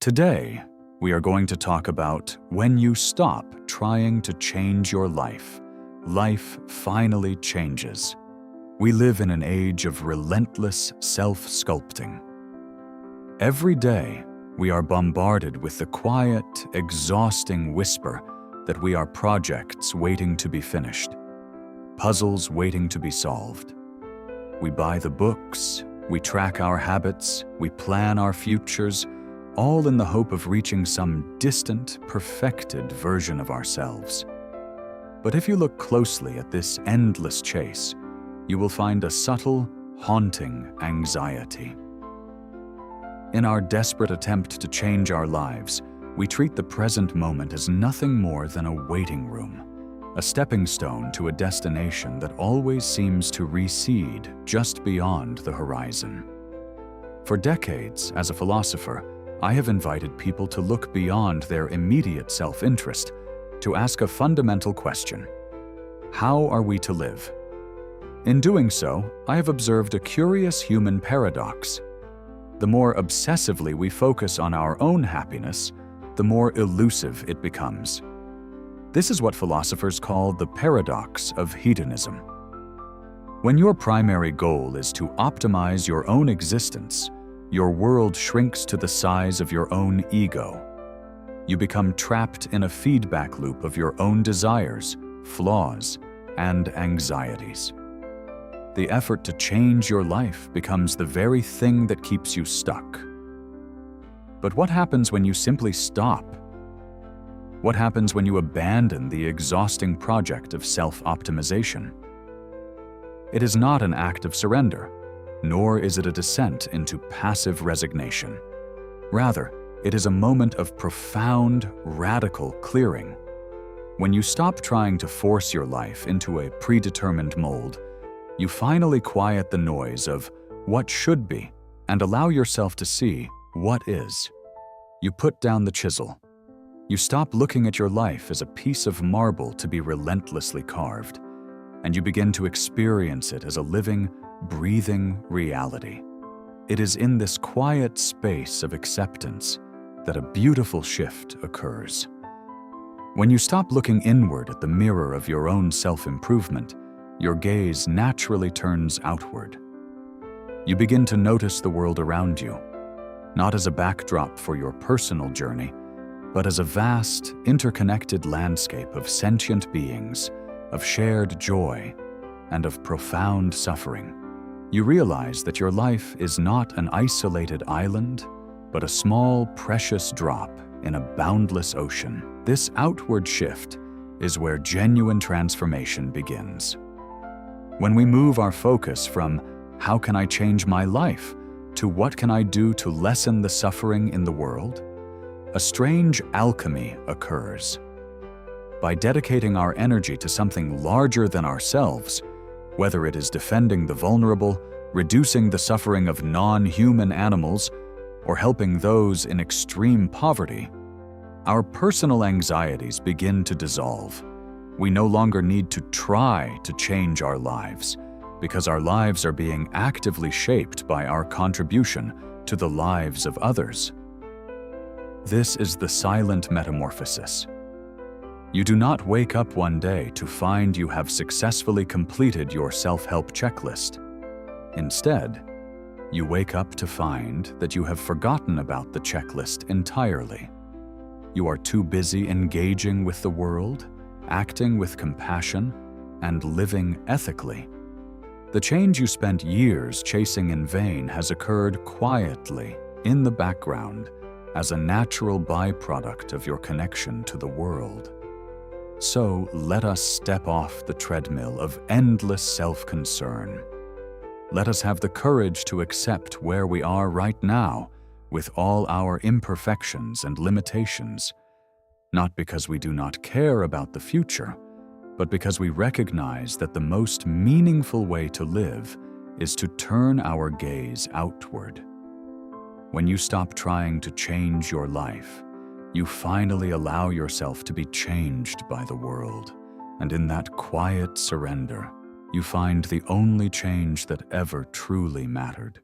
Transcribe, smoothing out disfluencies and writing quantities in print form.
Today, we are going to talk about when you stop trying to change your life, life finally changes. We live in an age of relentless self-sculpting. Every day, we are bombarded with the quiet, exhausting whisper that we are projects waiting to be finished, puzzles waiting to be solved. We buy the books, we track our habits, we plan our futures, all in the hope of reaching some distant, perfected version of ourselves. But if you look closely at this endless chase, you will find a subtle, haunting anxiety. In our desperate attempt to change our lives, we treat the present moment as nothing more than a waiting room, a stepping stone to a destination that always seems to recede just beyond the horizon. For decades, as a philosopher, I have invited people to look beyond their immediate self-interest, to ask a fundamental question: how are we to live? In doing so, I have observed a curious human paradox. The more obsessively we focus on our own happiness, the more elusive it becomes. This is what philosophers call the paradox of hedonism. When your primary goal is to optimize your own existence, your world shrinks to the size of your own ego. You become trapped in a feedback loop of your own desires, flaws, and anxieties. The effort to change your life becomes the very thing that keeps you stuck. But what happens when you simply stop? What happens when you abandon the exhausting project of self-optimization? It is not an act of surrender, nor is it a descent into passive resignation. Rather, it is a moment of profound, radical clearing. When you stop trying to force your life into a predetermined mold, you finally quiet the noise of what should be and allow yourself to see what is. You put down the chisel. You stop looking at your life as a piece of marble to be relentlessly carved, and you begin to experience it as a living, breathing reality. It is in this quiet space of acceptance that a beautiful shift occurs. When you stop looking inward at the mirror of your own self-improvement, your gaze naturally turns outward. You begin to notice the world around you, not as a backdrop for your personal journey, but as a vast, interconnected landscape of sentient beings, of shared joy, and of profound suffering. You realize that your life is not an isolated island, but a small, precious drop in a boundless ocean. This outward shift is where genuine transformation begins. When we move our focus from "how can I change my life?" to "what can I do to lessen the suffering in the world?", a strange alchemy occurs. By dedicating our energy to something larger than ourselves, whether it is defending the vulnerable, reducing the suffering of non-human animals, or helping those in extreme poverty, our personal anxieties begin to dissolve. We no longer need to try to change our lives, because our lives are being actively shaped by our contribution to the lives of others. This is the silent metamorphosis. You do not wake up one day to find you have successfully completed your self-help checklist. Instead, you wake up to find that you have forgotten about the checklist entirely. You are too busy engaging with the world, acting with compassion, and living ethically. The change you spent years chasing in vain has occurred quietly in the background as a natural byproduct of your connection to the world. So let us step off the treadmill of endless self-concern. Let us have the courage to accept where we are right now with all our imperfections and limitations, not because we do not care about the future, but because we recognize that the most meaningful way to live is to turn our gaze outward. When you stop trying to change your life, you finally allow yourself to be changed by the world, and in that quiet surrender, you find the only change that ever truly mattered.